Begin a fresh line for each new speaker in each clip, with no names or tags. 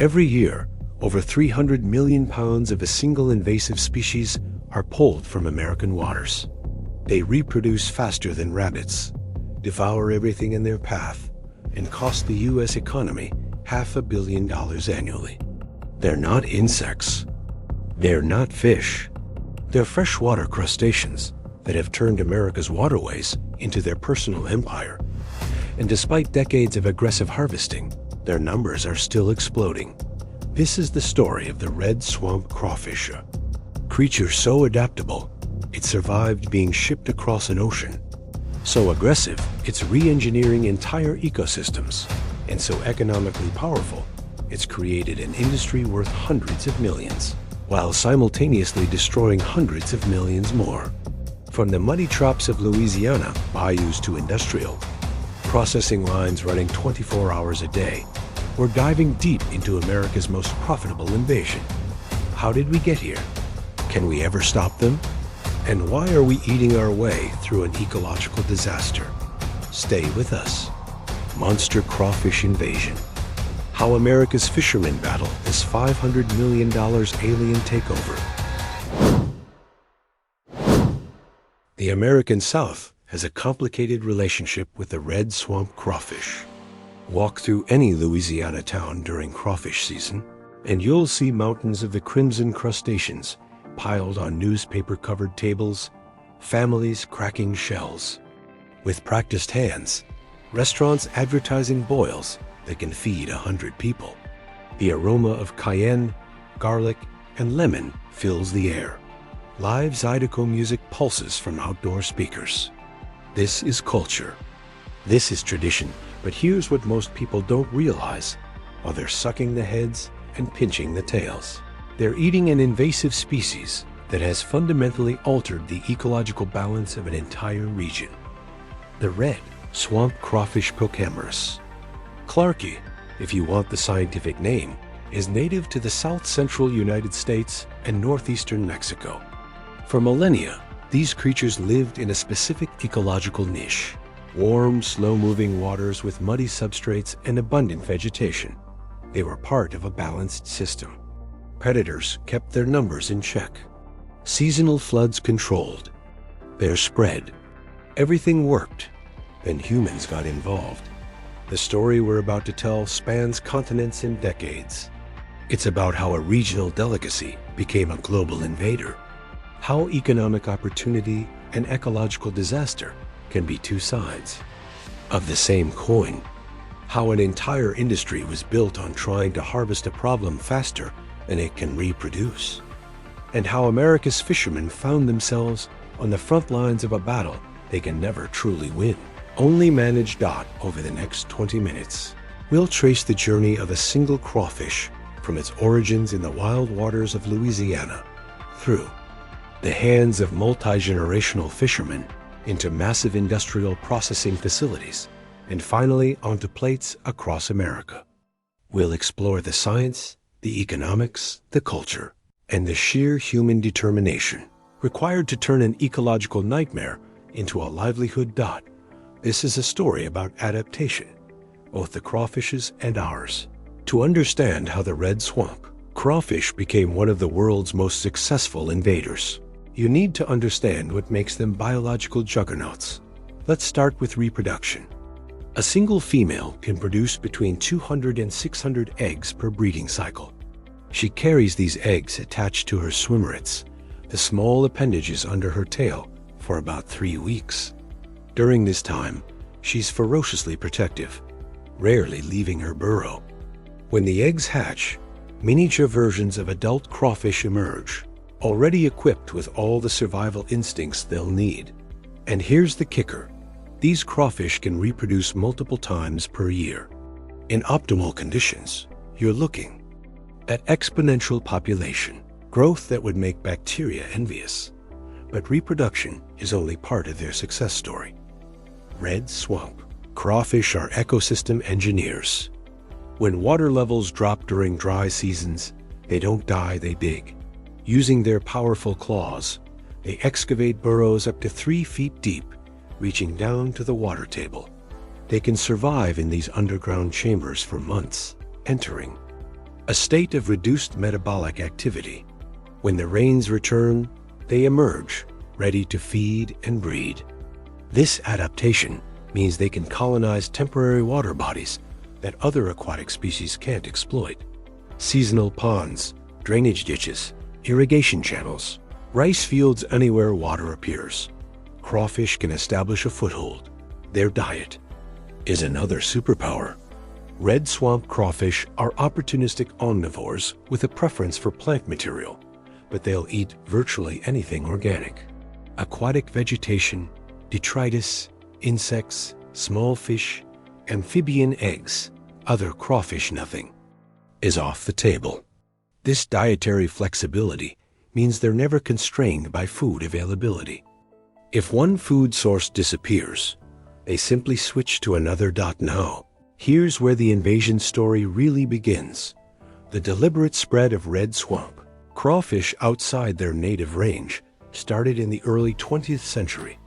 Every year, over 300 million pounds of a single invasive species are pulled from American waters. They reproduce faster than rabbits, devour everything in their path, and cost the U.S. economy $500 million annually. They're not insects. They're not fish. They're freshwater crustaceans that have turned America's waterways into their personal empire. And despite decades of aggressive harvesting, their numbers are still exploding. This is the story of the red swamp crawfish, a creature so adaptable, it survived being shipped across an ocean. So aggressive, it's re-engineering entire ecosystems. And so economically powerful, it's created an industry worth hundreds of millions, while simultaneously destroying hundreds of millions more. From the muddy trops of Louisiana, bayous to industrial, processing lines running 24 hours a day, we're diving deep into America's most profitable invasion. How did we get here? Can we ever stop them? And why are we eating our way through an ecological disaster? Stay with us. Monster Crawfish Invasion. How America's fishermen battle this $500 million alien takeover. The American South has a complicated relationship with the red swamp crawfish. Walk through any Louisiana town during crawfish season, and you'll see mountains of the crimson crustaceans piled on newspaper-covered tables, families cracking shells. With practiced hands, restaurants advertising boils that can feed 100 people. The aroma of cayenne, garlic, and lemon fills the air. Live Zydeco music pulses from outdoor speakers. This is culture. This is tradition. But here's what most people don't realize while they're sucking the heads and pinching the tails. They're eating an invasive species that has fundamentally altered the ecological balance of an entire region. The red swamp crawfish procamerus. Clarkie, if you want the scientific name, is native to the south-central United States and northeastern Mexico. For millennia, these creatures lived in a specific ecological niche. Warm, slow-moving waters with muddy substrates and abundant vegetation. They were part of a balanced system. Predators kept their numbers in check. Seasonal floods controlled. Their spread. Everything worked. Then humans got involved. The story we're about to tell spans continents and decades. It's about how a regional delicacy became a global invader. How economic opportunity and ecological disaster can be two sides of the same coin. How an entire industry was built on trying to harvest a problem faster than it can reproduce. And how America's fishermen found themselves on the front lines of a battle they can never truly win. Only manage Dot over the next 20 minutes. We'll trace the journey of a single crawfish from its origins in the wild waters of Louisiana, through the hands of multi-generational fishermen, into massive industrial processing facilities, and finally onto plates across America. We'll explore the science, the economics, the culture, and the sheer human determination required to turn an ecological nightmare into a livelihood. Dot. This is a story about adaptation, both the crawfish's and ours. To understand how the red swamp crawfish became one of the world's most successful invaders, you need to understand what makes them biological juggernauts. Let's start with reproduction. A single female can produce between 200 and 600 eggs per breeding cycle. She carries these eggs attached to her swimmerets, the small appendages under her tail, for about 3 weeks. During this time, she's ferociously protective, rarely leaving her burrow. When the eggs hatch, miniature versions of adult crawfish emerge, already equipped with all the survival instincts they'll need. And here's the kicker. These crawfish can reproduce multiple times per year. In optimal conditions, you're looking at exponential population, growth that would make bacteria envious. But reproduction is only part of their success story. Red swamp crawfish are ecosystem engineers. When water levels drop during dry seasons, they don't die, they dig. Using their powerful claws, they excavate burrows up to 3 feet deep, reaching down to the water table. They can survive in these underground chambers for months, entering a state of reduced metabolic activity. When the rains return, they emerge, ready to feed and breed. This adaptation means they can colonize temporary water bodies that other aquatic species can't exploit. Seasonal ponds, drainage ditches, irrigation channels, rice fields anywhere water appears. Crawfish can establish a foothold. Their diet is another superpower. Red swamp crawfish are opportunistic omnivores with a preference for plant material, but they'll eat virtually anything organic. Aquatic vegetation, detritus, insects, small fish, amphibian eggs, other crawfish nothing, is off the table. This dietary flexibility means they're never constrained by food availability. If one food source disappears, they simply switch to another. Now, here's where the invasion story really begins. The deliberate spread of red swamp crawfish outside their native range started in the early 20th century,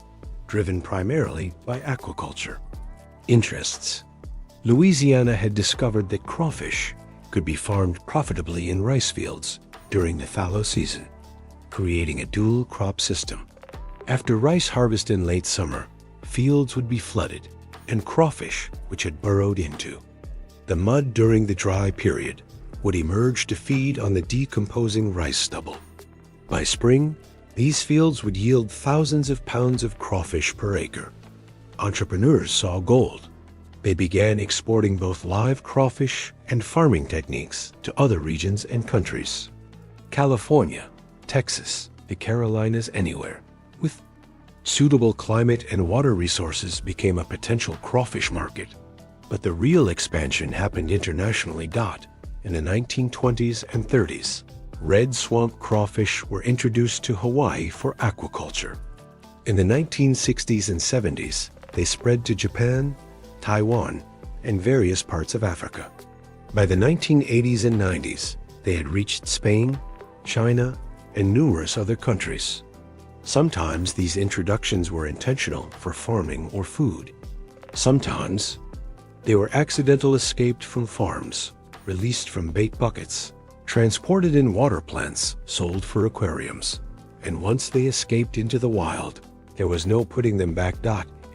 driven primarily by aquaculture interests. Louisiana had discovered that crawfish could be farmed profitably in rice fields during the fallow season, creating a dual crop system. After rice harvest in late summer, fields would be flooded and crawfish, which had burrowed into the mud during the dry period, would emerge to feed on the decomposing rice stubble. By spring, these fields would yield thousands of pounds of crawfish per acre. Entrepreneurs saw gold. They began exporting both live crawfish and farming techniques to other regions and countries. California, Texas, the Carolinas, anywhere with suitable climate and water resources became a potential crawfish market. But the real expansion happened internationally. In the 1920s and 30s, red swamp crawfish were introduced to Hawaii for aquaculture. In the 1960s and 70s, they spread to Japan, Taiwan, and various parts of Africa. By the 1980s and 90s, they had reached Spain, China, and numerous other countries. Sometimes these introductions were intentional for farming or food. Sometimes they were accidental escaped from farms, released from bait buckets, transported in water plants, sold for aquariums. And once they escaped into the wild, there was no putting them back.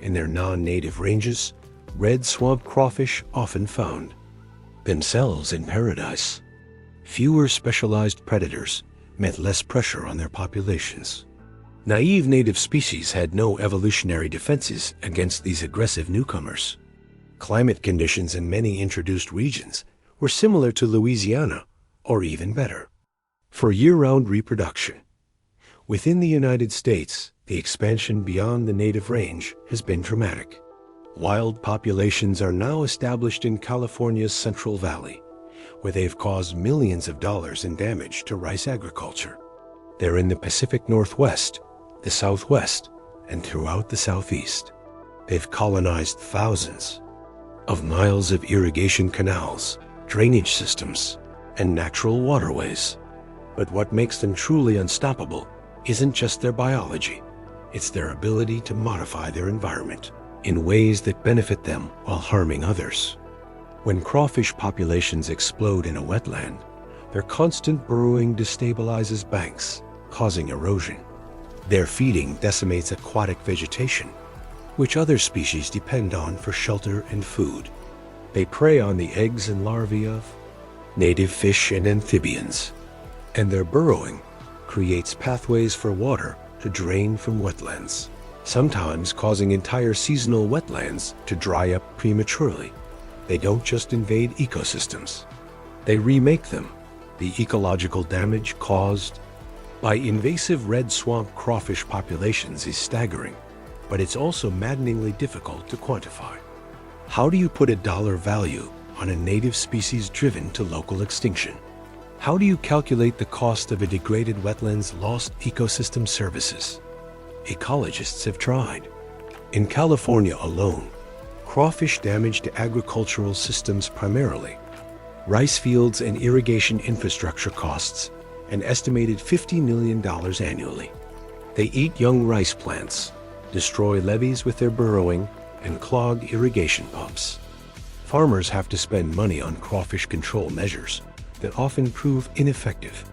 In their non-native ranges, red swamp crawfish often found themselves in paradise. Fewer specialized predators meant less pressure on their populations. Naive native species had no evolutionary defenses against these aggressive newcomers. Climate conditions in many introduced regions were similar to Louisiana, or even better, for year-round reproduction. Within the United States, the expansion beyond the native range has been dramatic. Wild populations are now established in California's Central Valley, where they've caused millions of dollars in damage to rice agriculture. They're in the Pacific Northwest, the Southwest, and throughout the Southeast. They've colonized thousands of miles of irrigation canals, drainage systems, and natural waterways. But what makes them truly unstoppable isn't just their biology. It's their ability to modify their environment in ways that benefit them while harming others. When crawfish populations explode in a wetland, their constant burrowing destabilizes banks, causing erosion. Their feeding decimates aquatic vegetation, which other species depend on for shelter and food. They prey on the eggs and larvae of native fish and amphibians, and their burrowing creates pathways for water to drain from wetlands, sometimes causing entire seasonal wetlands to dry up prematurely. They don't just invade ecosystems, they remake them. The ecological damage caused by invasive red swamp crawfish populations is staggering, but it's also maddeningly difficult to quantify. How do you put a dollar value on a native species driven to local extinction? How do you calculate the cost of a degraded wetland's lost ecosystem services? Ecologists have tried. In California alone, crawfish damage to agricultural systems primarily, rice fields and irrigation infrastructure costs an estimated $50 million annually. They eat young rice plants, destroy levees with their burrowing, and clog irrigation pumps. Farmers have to spend money on crawfish control measures, that often prove ineffective.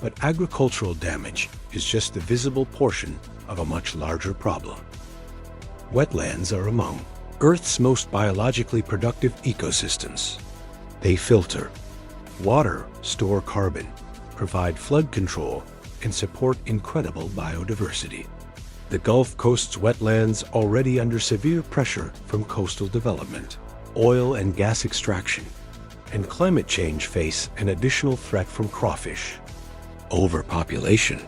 But agricultural damage is just the visible portion of a much larger problem. Wetlands are among Earth's most biologically productive ecosystems. They filter water, store carbon, provide flood control, and support incredible biodiversity. The Gulf Coast's wetlands, already under severe pressure from coastal development, oil and gas extraction, and climate change, face an additional threat from crawfish. Overpopulation.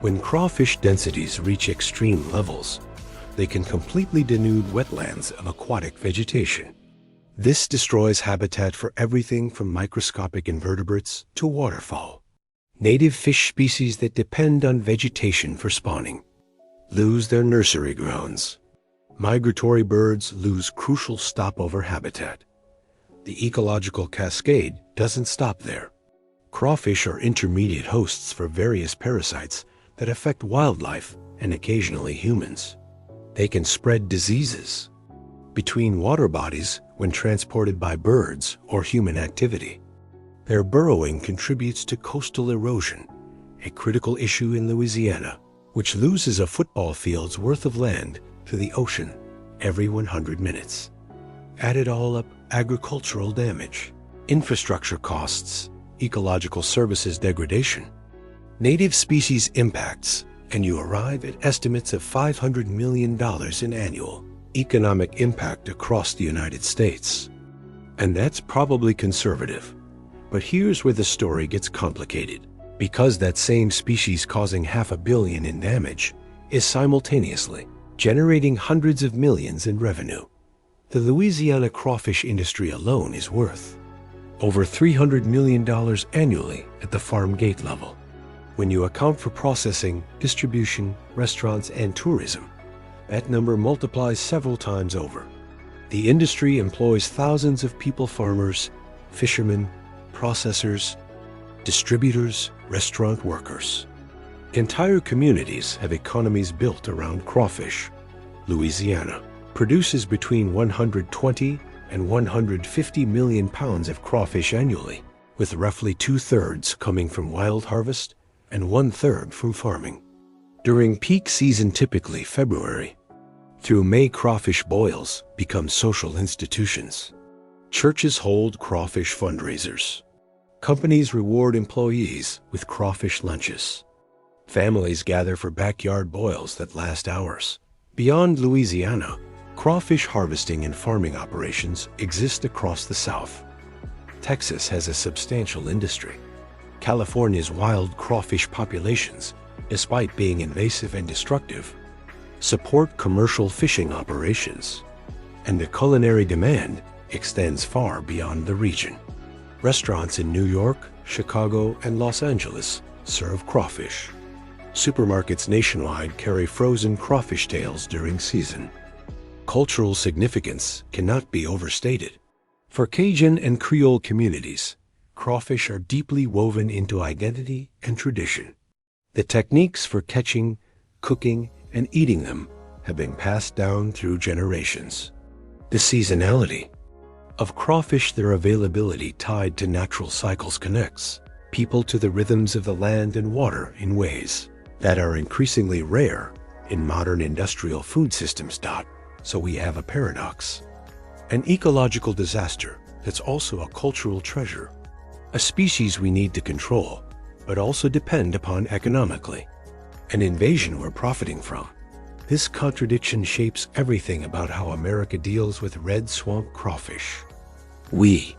When crawfish densities reach extreme levels, they can completely denude wetlands of aquatic vegetation. This destroys habitat for everything from microscopic invertebrates to waterfowl. Native fish species that depend on vegetation for spawning lose their nursery grounds. Migratory birds lose crucial stopover habitat. The ecological cascade doesn't stop there. Crawfish are intermediate hosts for various parasites that affect wildlife and occasionally humans. They can spread diseases between water bodies when transported by birds or human activity. Their burrowing contributes to coastal erosion, a critical issue in Louisiana, which loses a football field's worth of land to the ocean every 100 minutes. Add it all up: agricultural damage, infrastructure costs, ecological services degradation, native species impacts, and you arrive at estimates of $500 million in annual economic impact across the United States. And that's probably conservative. But here's where the story gets complicated. Because that same species causing $500 million in damage is simultaneously generating hundreds of millions in revenue. The Louisiana crawfish industry alone is worth over $300 million annually at the farm gate level. When you account for processing, distribution, restaurants, and tourism, that number multiplies several times over. The industry employs thousands of people: farmers, fishermen, processors, distributors, restaurant workers. Entire communities have economies built around crawfish. Louisiana produces between 120 and 150 million pounds of crawfish annually, with roughly 2/3 coming from wild harvest and 1/3 from farming. During peak season, typically February through May, crawfish boils become social institutions. Churches hold crawfish fundraisers. Companies reward employees with crawfish lunches. Families gather for backyard boils that last hours. Beyond Louisiana, crawfish harvesting and farming operations exist across the South. Texas has a substantial industry. California's wild crawfish populations, despite being invasive and destructive, support commercial fishing operations. And the culinary demand extends far beyond the region. Restaurants in New York, Chicago, and Los Angeles serve crawfish. Supermarkets nationwide carry frozen crawfish tails during season. Cultural significance cannot be overstated. For Cajun and Creole communities, crawfish are deeply woven into identity and tradition. The techniques for catching, cooking, and eating them have been passed down through generations. The seasonality of crawfish, their availability tied to natural cycles, connects people to the rhythms of the land and water in ways that are increasingly rare in modern industrial food systems. So we have a paradox, an ecological disaster that's also a cultural treasure, a species we need to control, but also depend upon economically, an invasion we're profiting from. This contradiction shapes everything about how America deals with red swamp crawfish. We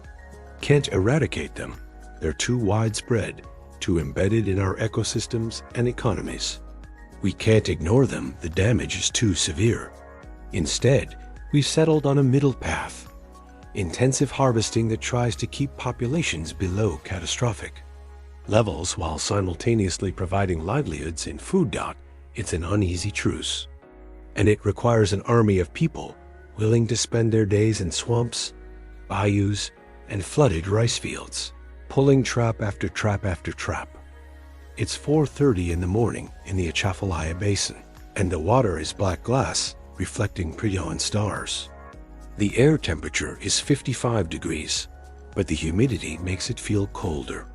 can't eradicate them. They're too widespread, too embedded in our ecosystems and economies. We can't ignore them. The damage is too severe. Instead, we've settled on a middle path: intensive harvesting that tries to keep populations below catastrophic levels while simultaneously providing livelihoods in food. It's an uneasy truce, and it requires an army of people willing to spend their days in swamps, bayous, and flooded rice fields, pulling trap after trap after trap. It's 4:30 in the morning in the Atchafalaya Basin, and the water is black glass, reflecting Prion stars. The air temperature is 55 degrees, but the humidity makes it feel colder.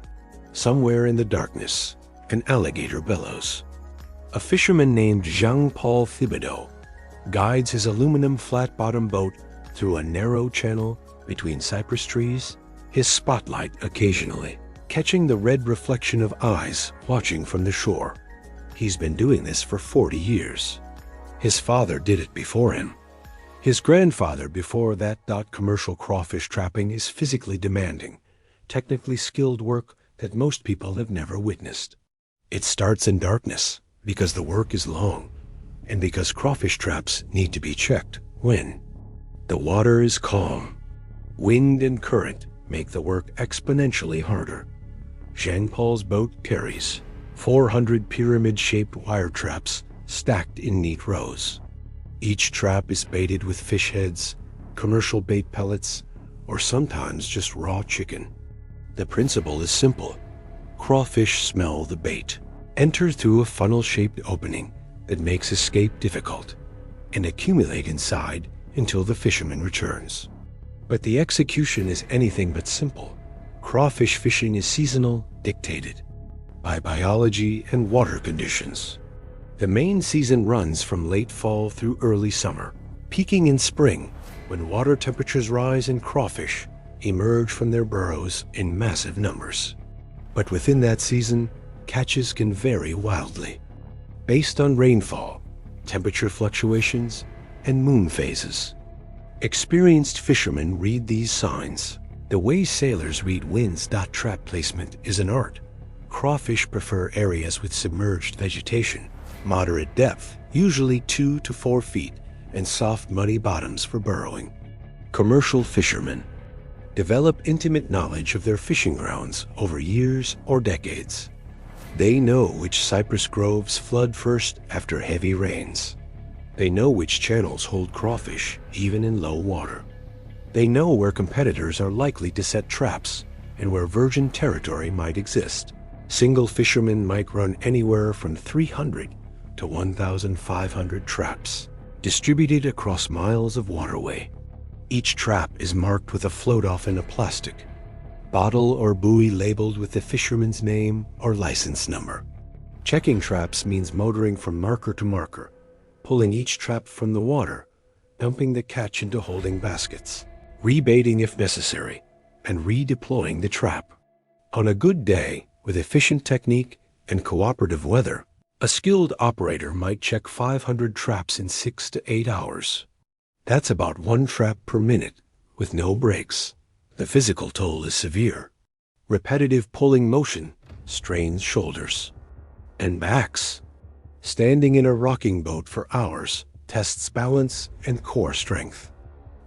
Somewhere in the darkness, an alligator bellows. A fisherman named Jean-Paul Thibodeau guides his aluminum flat-bottom boat through a narrow channel between cypress trees, his spotlight occasionally catching the red reflection of eyes watching from the shore. He's been doing this for 40 years. His father did it before him. His grandfather before that. Commercial crawfish trapping is physically demanding, technically skilled work that most people have never witnessed. It starts in darkness because the work is long and because crawfish traps need to be checked when the water is calm. Wind and current make the work exponentially harder. Jean-Paul's boat carries 400 pyramid-shaped wire traps stacked in neat rows. Each trap is baited with fish heads, commercial bait pellets, or sometimes just raw chicken. The principle is simple. Crawfish smell the bait, enter through a funnel-shaped opening that makes escape difficult, and accumulate inside until the fisherman returns. But the execution is anything but simple. Crawfish fishing is seasonal, dictated by biology and water conditions. The main season runs from late fall through early summer, peaking in spring when water temperatures rise and crawfish emerge from their burrows in massive numbers. But within that season, catches can vary wildly, based on rainfall, temperature fluctuations, and moon phases. Experienced fishermen read these signs. The way sailors read winds. Trap placement is an art. Crawfish prefer areas with submerged vegetation, moderate depth, usually 2 to 4 feet, and soft muddy bottoms for burrowing. Commercial fishermen develop intimate knowledge of their fishing grounds over years or decades. They know which cypress groves flood first after heavy rains. They know which channels hold crawfish even in low water. They know where competitors are likely to set traps and where virgin territory might exist. Single fishermen might run anywhere from 300 to 1,500 traps, distributed across miles of waterway. Each trap is marked with a float-off in a plastic bottle or buoy labeled with the fisherman's name or license number. Checking traps means motoring from marker to marker, pulling each trap from the water, dumping the catch into holding baskets, rebaiting if necessary, and redeploying the trap. On a good day, with efficient technique and cooperative weather, a skilled operator might check 500 traps in 6 to 8 hours. That's about 1 trap per minute, with no breaks. The physical toll is severe. Repetitive pulling motion strains shoulders and backs. Standing in a rocking boat for hours tests balance and core strength.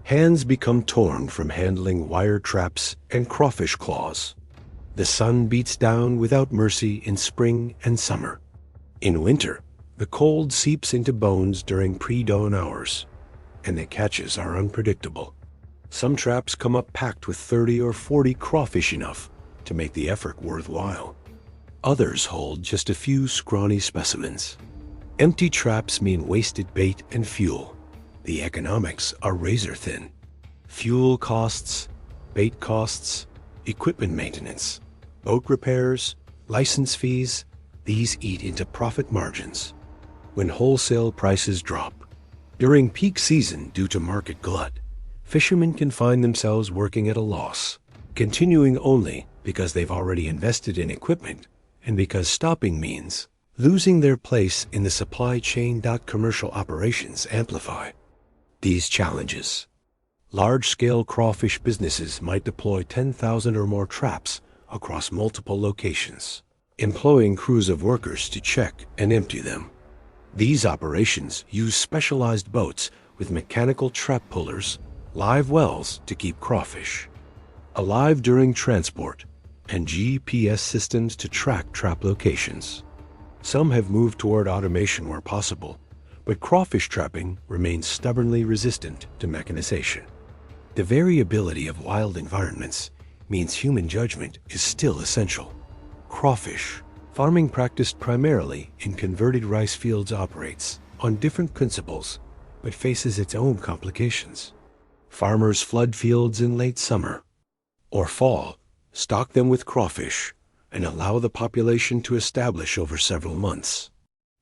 Hands become torn from handling wire traps and crawfish claws. The sun beats down without mercy in spring and summer. In winter, the cold seeps into bones during pre-dawn hours, and the catches are unpredictable. Some traps come up packed with 30 or 40 crawfish, enough to make the effort worthwhile. Others hold just a few scrawny specimens. Empty traps mean wasted bait and fuel. The economics are razor thin. Fuel costs, bait costs, equipment maintenance, boat repairs, license fees, these eat into profit margins. When wholesale prices drop, during peak season due to market glut, fishermen can find themselves working at a loss, continuing only because they've already invested in equipment and because stopping means losing their place in the supply chain. Commercial operations amplify these challenges. Large-scale crawfish businesses might deploy 10,000 or more traps across multiple locations, employing crews of workers to check and empty them. These operations use specialized boats with mechanical trap pullers, live wells to keep crawfish alive during transport, and GPS systems to track trap locations. Some have moved toward automation where possible, but crawfish trapping remains stubbornly resistant to mechanization. The variability of wild environments means human judgment is still essential. Crawfish farming practiced primarily in converted rice fields operates on different principles, but faces its own complications. Farmers flood fields in late summer, or fall, stock them with crawfish, and allow the population to establish over several months.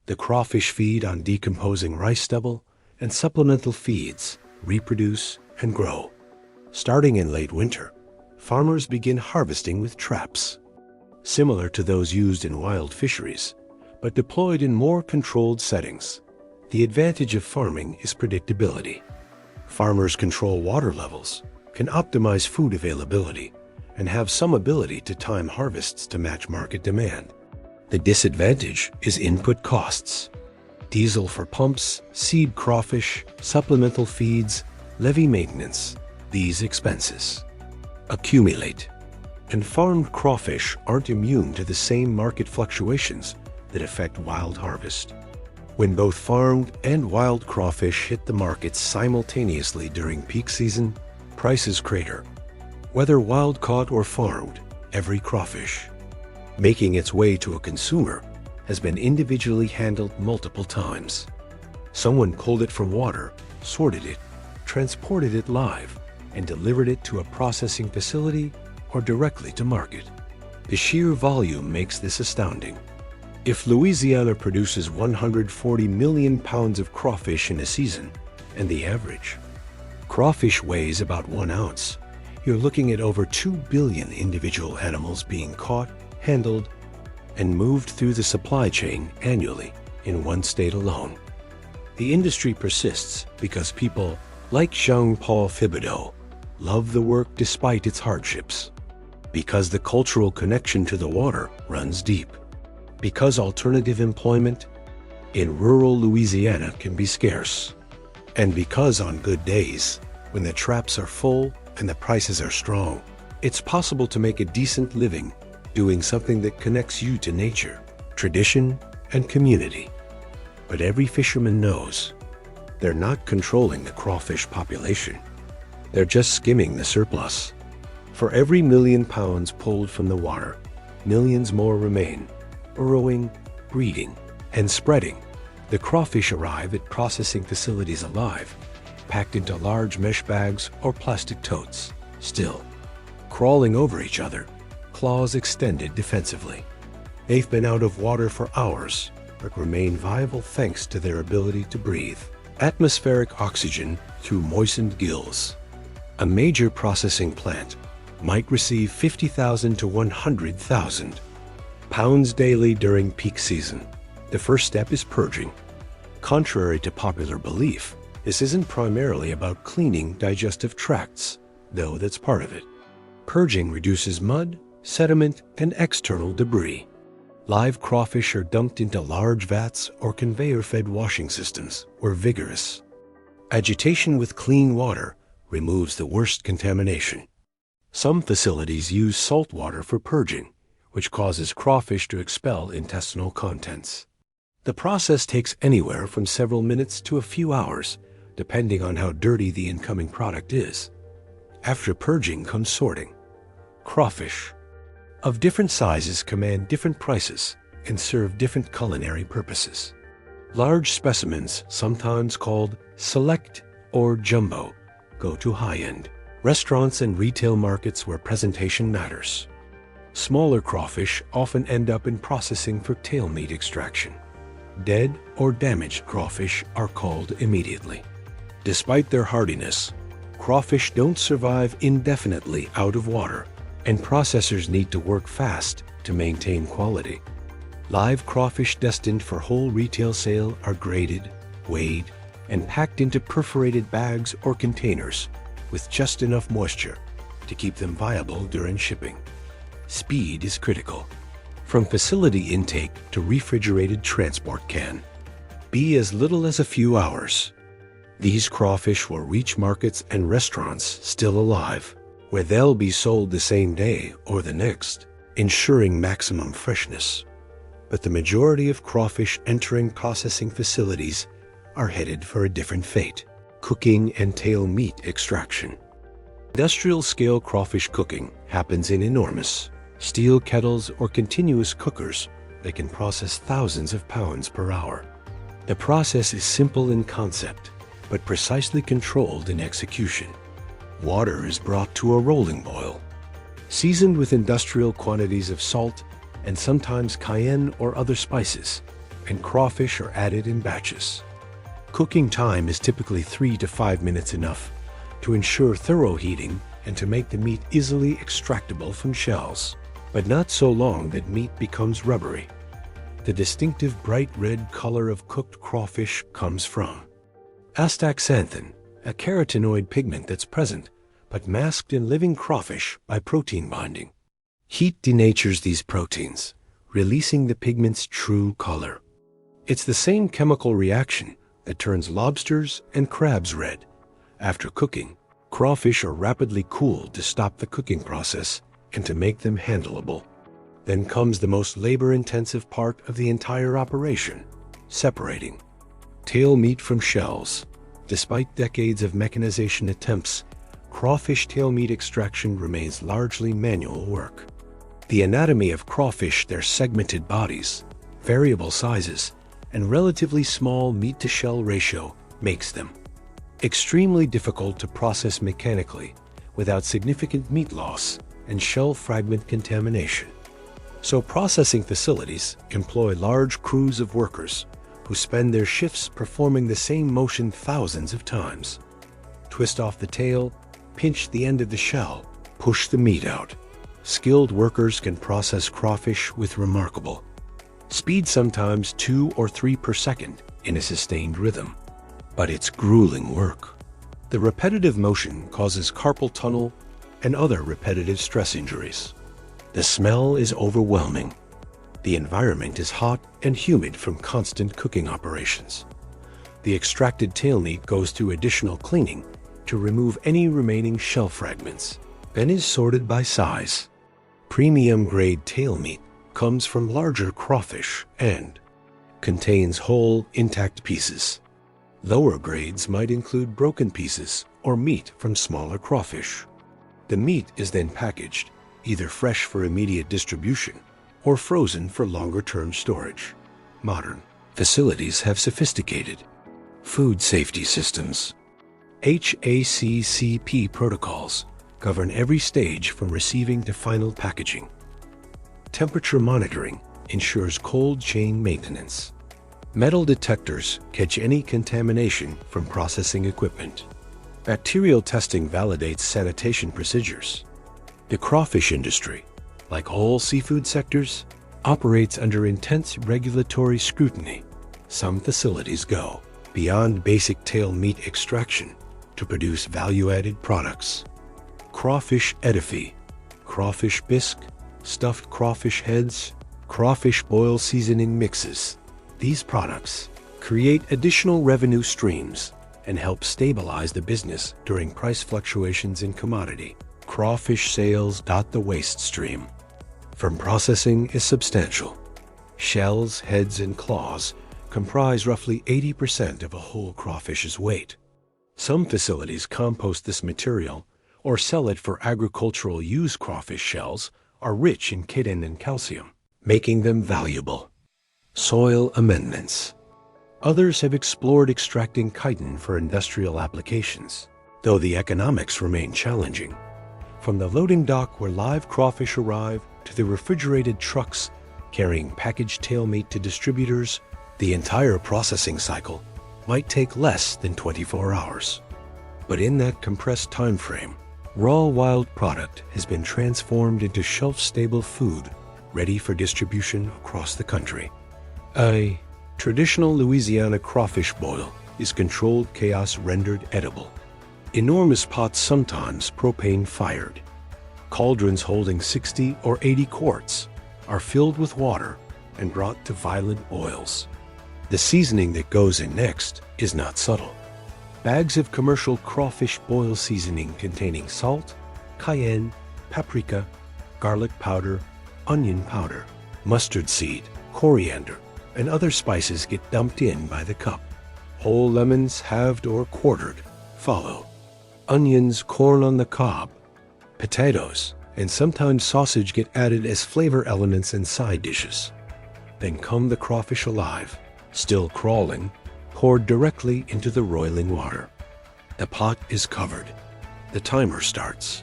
The crawfish feed on decomposing rice stubble and supplemental feeds, reproduce, and grow. Starting in late winter, farmers begin harvesting with traps, similar to those used in wild fisheries, but deployed in more controlled settings. The advantage of farming is predictability. Farmers control water levels, can optimize food availability, and have some ability to time harvests to match market demand. The disadvantage is input costs. Diesel for pumps, seed crawfish, supplemental feeds, levee maintenance. These expenses accumulate, and farmed crawfish aren't immune to the same market fluctuations that affect wild harvest. When both farmed and wild crawfish hit the markets simultaneously during peak season, prices crater. Whether wild-caught or farmed, every crawfish making its way to a consumer has been individually handled multiple times. Someone culled it from water, sorted it, transported it live, and delivered it to a processing facility or directly to market. The sheer volume makes this astounding. If Louisiana produces 140 million pounds of crawfish in a season, and the average crawfish weighs about 1 ounce, you're looking at over 2 billion individual animals being caught, handled, and moved through the supply chain annually in one state alone. The industry persists because people like Jean-Paul Thibodeau love the work despite its hardships, because the cultural connection to the water runs deep, because alternative employment in rural Louisiana can be scarce, and because on good days, when the traps are full and the prices are strong, it's possible to make a decent living doing something that connects you to nature, tradition, and community. But every fisherman knows they're not controlling the crawfish population. They're just skimming the surplus. For every 1,000,000 pounds pulled from the water, millions more remain, burrowing, breeding, and spreading. The crawfish arrive at processing facilities alive, packed into large mesh bags or plastic totes, still crawling over each other, claws extended defensively. They've been out of water for hours, but remain viable thanks to their ability to breathe atmospheric oxygen through moistened gills. A major processing plant might receive 50,000 to 100,000 pounds daily during peak season. The first step is purging. Contrary to popular belief, this isn't primarily about cleaning digestive tracts, though that's part of it. Purging reduces mud, sediment, and external debris. Live crawfish are dumped into large vats or conveyor-fed washing systems where vigorous agitation with clean water removes the worst contamination. Some facilities use salt water for purging, which causes crawfish to expel intestinal contents. The process takes anywhere from several minutes to a few hours, depending on how dirty the incoming product is. After purging comes sorting. Crawfish of different sizes command different prices and serve different culinary purposes. Large specimens, sometimes called select or jumbo, go to high-end restaurants and retail markets where presentation matters. Smaller crawfish often end up in processing for tail meat extraction. Dead or damaged crawfish are culled immediately. Despite their hardiness, crawfish don't survive indefinitely out of water, and processors need to work fast to maintain quality. Live crawfish destined for whole retail sale are graded, weighed, and packed into perforated bags or containers with just enough moisture to keep them viable during shipping. Speed is critical. From facility intake to refrigerated transport can be as little as a few hours. These crawfish will reach markets and restaurants still alive, where they'll be sold the same day or the next, ensuring maximum freshness. But the majority of crawfish entering processing facilities are headed for a different fate: cooking and tail meat extraction. Industrial-scale crawfish cooking happens in enormous steel kettles or continuous cookers that can process thousands of pounds per hour. The process is simple in concept, but precisely controlled in execution. Water is brought to a rolling boil. seasoned with industrial quantities of salt and sometimes cayenne or other spices, and crawfish are added in batches. Cooking time is typically 3 to 5 minutes enough to ensure thorough heating and to make the meat easily extractable from shells, but not so long that meat becomes rubbery. The distinctive bright red color of cooked crawfish comes from astaxanthin, a carotenoid pigment that's present but masked in living crawfish by protein binding. Heat denatures these proteins, releasing the pigment's true color. It's the same chemical reaction that turns lobsters and crabs red. After cooking, crawfish are rapidly cooled to stop the cooking process and to make them handleable. Then comes the most labor-intensive part of the entire operation, separating tail meat from shells. Despite decades of mechanization attempts, crawfish tail meat extraction remains largely manual work. The anatomy of crawfish, their segmented bodies, variable sizes, and relatively small meat-to-shell ratio makes them extremely difficult to process mechanically without significant meat loss and shell fragment contamination. So processing facilities employ large crews of workers who spend their shifts performing the same motion thousands of times. Twist off the tail, pinch the end of the shell, push the meat out. Skilled workers can process crawfish with remarkable speed, sometimes 2 or 3 per second in a sustained rhythm. But it's grueling work. The repetitive motion causes carpal tunnel and other repetitive stress injuries. The smell is overwhelming. The environment is hot and humid from constant cooking operations. The extracted tail meat goes through additional cleaning to remove any remaining shell fragments, then is sorted by size. Premium-grade tail meat comes from larger crawfish and contains whole, intact pieces. Lower grades might include broken pieces or meat from smaller crawfish. The meat is then packaged, either fresh for immediate distribution or frozen for longer-term storage. Modern facilities have sophisticated food safety systems. HACCP protocols govern every stage from receiving to final packaging. Temperature monitoring ensures cold chain maintenance. Metal detectors catch any contamination from processing equipment. Bacterial testing validates sanitation procedures. The crawfish industry, like all seafood sectors, operates under intense regulatory scrutiny. Some facilities go beyond basic tail meat extraction to produce value-added products. Crawfish édifice, crawfish bisque, stuffed crawfish heads, crawfish boil seasoning mixes. These products create additional revenue streams and help stabilize the business during price fluctuations in commodity. Crawfish sales dot the waste stream from processing is substantial. Shells, heads, and claws comprise roughly 80% of a whole crawfish's weight. Some facilities compost this material or sell it for agricultural use. Crawfish shells are rich in chitin and calcium, making them valuable. Soil amendments. Others have explored extracting chitin for industrial applications, though the economics remain challenging. From the loading dock where live crawfish arrive to the refrigerated trucks carrying packaged tail meat to distributors, the entire processing cycle might take less than 24 hours. But in that compressed time frame, raw wild product has been transformed into shelf-stable food ready for distribution across the country. A traditional Louisiana crawfish boil is controlled chaos rendered edible. Enormous pots, sometimes propane-fired. Cauldrons holding 60 or 80 quarts are filled with water and brought to violent boils. The seasoning that goes in next is not subtle. Bags of commercial crawfish boil seasoning containing salt, cayenne, paprika, garlic powder, onion powder, mustard seed, coriander, and other spices get dumped in by the cup. Whole lemons, halved or quartered, follow. Onions, corn on the cob, potatoes, and sometimes sausage get added as flavor elements and side dishes. Then come the crawfish alive, still crawling, poured directly into the roiling water. The pot is covered. The timer starts.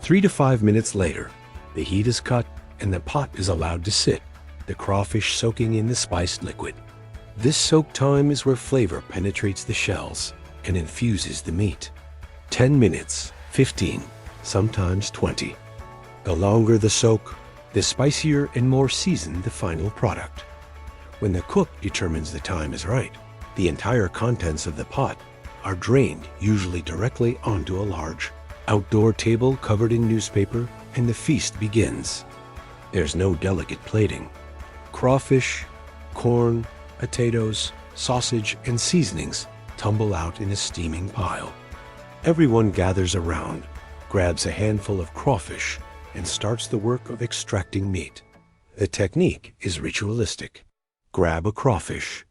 3 to 5 minutes later, The heat is cut and the pot is allowed to sit, the crawfish soaking in the spiced liquid. This soak time is where flavor penetrates the shells and infuses the meat. 10 minutes, 15, sometimes 20. The longer the soak, the spicier and more seasoned the final product. When the cook determines the time is right, the entire contents of the pot are drained, usually directly onto a large outdoor table covered in newspaper, and the feast begins. There's no delicate plating. Crawfish, corn, potatoes, sausage, and seasonings tumble out in a steaming pile. Everyone gathers around, grabs a handful of crawfish, and starts the work of extracting meat. The technique is ritualistic. Grab a crawfish,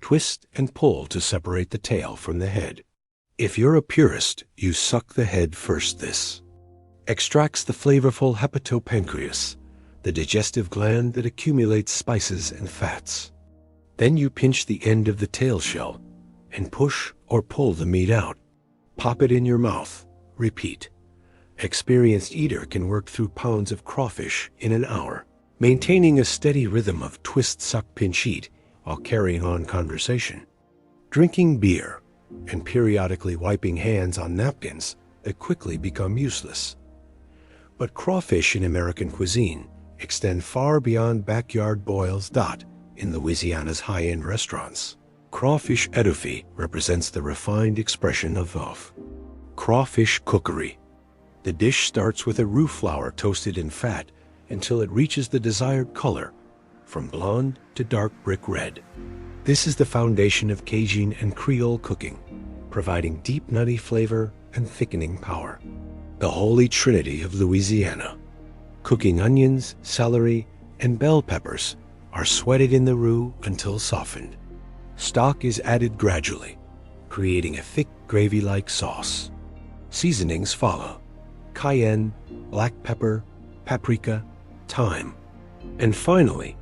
twist and pull to separate the tail from the head. If you're a purist, you suck the head first. This extracts the flavorful hepatopancreas, the digestive gland that accumulates spices and fats. Then you pinch the end of the tail shell and push or pull the meat out. Pop it in your mouth. Repeat. Experienced eater can work through pounds of crawfish in an hour, maintaining a steady rhythm of twist, suck, pinch, eat while carrying on conversation. Drinking beer and periodically wiping hands on napkins that quickly become useless. But crawfish in American cuisine extend far beyond backyard boils. In Louisiana's high-end restaurants, crawfish etouffee represents the refined expression of crawfish cookery. The dish starts with a roux flour toasted in fat until it reaches the desired color, from blonde to dark brick red. This is the foundation of Cajun and Creole cooking, providing deep nutty flavor and thickening power. The holy trinity of Louisiana. Cooking onions, celery, and bell peppers are sweated in the roux until softened. Stock is added gradually, creating a thick gravy-like sauce. Seasonings follow: cayenne, black pepper, paprika, thyme. And finally,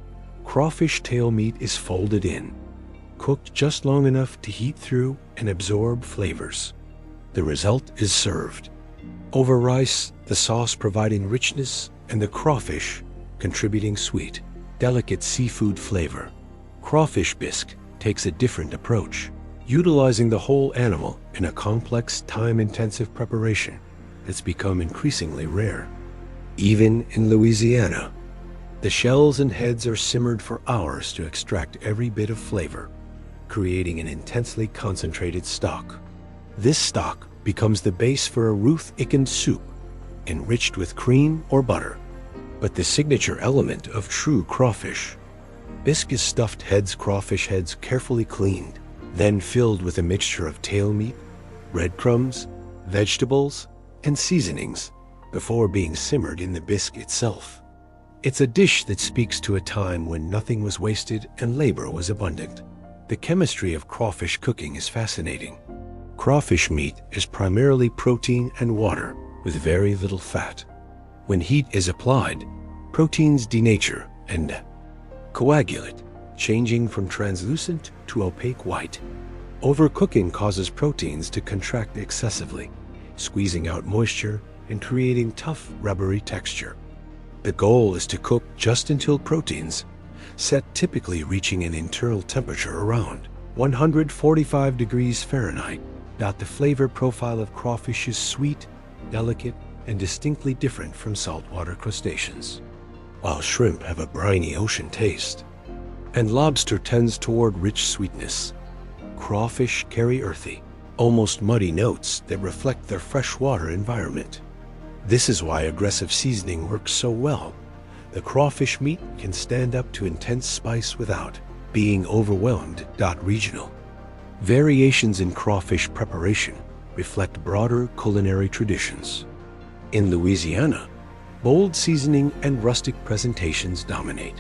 crawfish tail meat is folded in, cooked just long enough to heat through and absorb flavors. The result is served over rice, the sauce providing richness and the crawfish contributing sweet, delicate seafood flavor. Crawfish bisque takes a different approach, utilizing the whole animal in a complex, time-intensive preparation that's become increasingly rare. Even in Louisiana, the shells and heads are simmered for hours to extract every bit of flavor, creating an intensely concentrated stock. This stock becomes the base for a roux-thickened soup, enriched with cream or butter. But the signature element of true crawfish bisque is stuffed heads, crawfish heads carefully cleaned, then filled with a mixture of tail meat, breadcrumbs, vegetables, and seasonings before being simmered in the bisque itself. It's a dish that speaks to a time when nothing was wasted and labor was abundant. The chemistry of crawfish cooking is fascinating. Crawfish meat is primarily protein and water with very little fat. When heat is applied, proteins denature and coagulate, changing from translucent to opaque white. Overcooking causes proteins to contract excessively, squeezing out moisture and creating tough, rubbery texture. The goal is to cook just until proteins, set typically reaching an internal temperature around 145 degrees Fahrenheit. The flavor profile of crawfish is sweet, delicate, and distinctly different from saltwater crustaceans. While shrimp have a briny ocean taste, and lobster tends toward rich sweetness, crawfish carry earthy, almost muddy notes that reflect their freshwater environment. This is why aggressive seasoning works so well. The crawfish meat can stand up to intense spice without being overwhelmed. Regional variations in crawfish preparation reflect broader culinary traditions. In Louisiana, bold seasoning and rustic presentations dominate.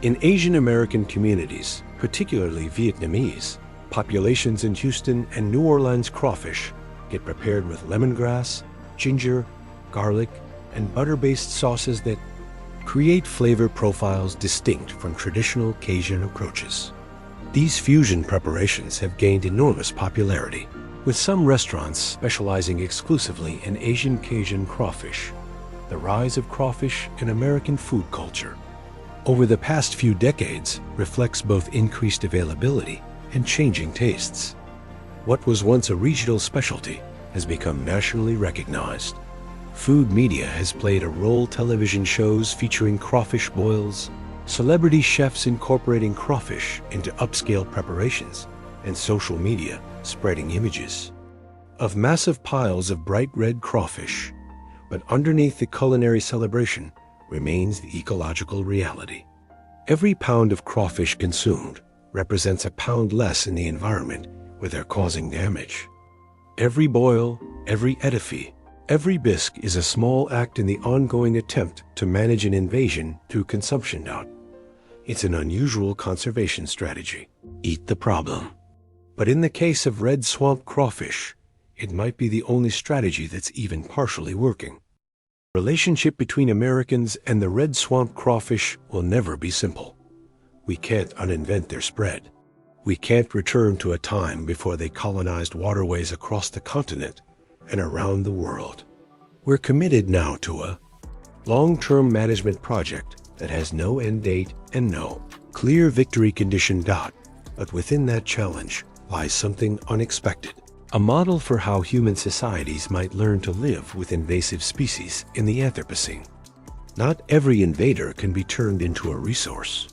In Asian American communities, particularly Vietnamese, populations in Houston and New Orleans, crawfish get prepared with lemongrass, ginger, garlic, and butter-based sauces that create flavor profiles distinct from traditional Cajun approaches. These fusion preparations have gained enormous popularity, with some restaurants specializing exclusively in Asian Cajun crawfish. the rise of crawfish in American food culture over the past few decades reflects both increased availability and changing tastes. What was once a regional specialty has become nationally recognized. Food media has played a role. Television shows featuring crawfish boils, celebrity chefs incorporating crawfish into upscale preparations, and social media spreading images of massive piles of bright red crawfish. But underneath the culinary celebration remains the ecological reality. Every pound of crawfish consumed represents a pound less in the environment where they're causing damage. Every boil, every edifice, every bisque is a small act in the ongoing attempt to manage an invasion through consumption. It's an unusual conservation strategy. Eat the problem. But in the case of red swamp crawfish, it might be the only strategy that's even partially working. The relationship between Americans and the red swamp crawfish will never be simple. We can't uninvent their spread. We can't return to a time before they colonized waterways across the continent and around the world. We're committed now to a long-term management project that has no end date and no clear victory condition. But within that challenge lies something unexpected. A model for how human societies might learn to live with invasive species in the Anthropocene. Not every invader can be turned into a resource.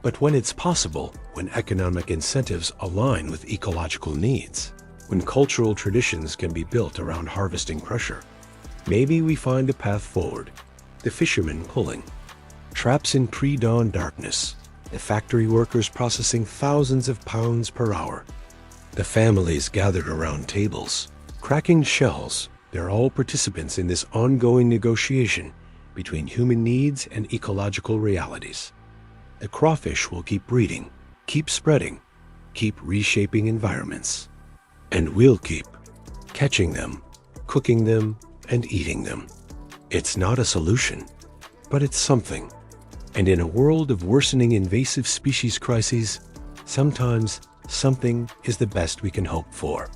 But when it's possible, when economic incentives align with ecological needs, when cultural traditions can be built around harvesting pressure, maybe we find a path forward. The fishermen pulling traps in pre-dawn darkness, the factory workers processing thousands of pounds per hour, the families gathered around tables, cracking shells. They're all participants in this ongoing negotiation between human needs and ecological realities. The crawfish will keep breeding, keep spreading, keep reshaping environments. And we'll keep catching them, cooking them, and eating them. It's not a solution, but it's something. And in a world of worsening invasive species crises, sometimes something is the best we can hope for.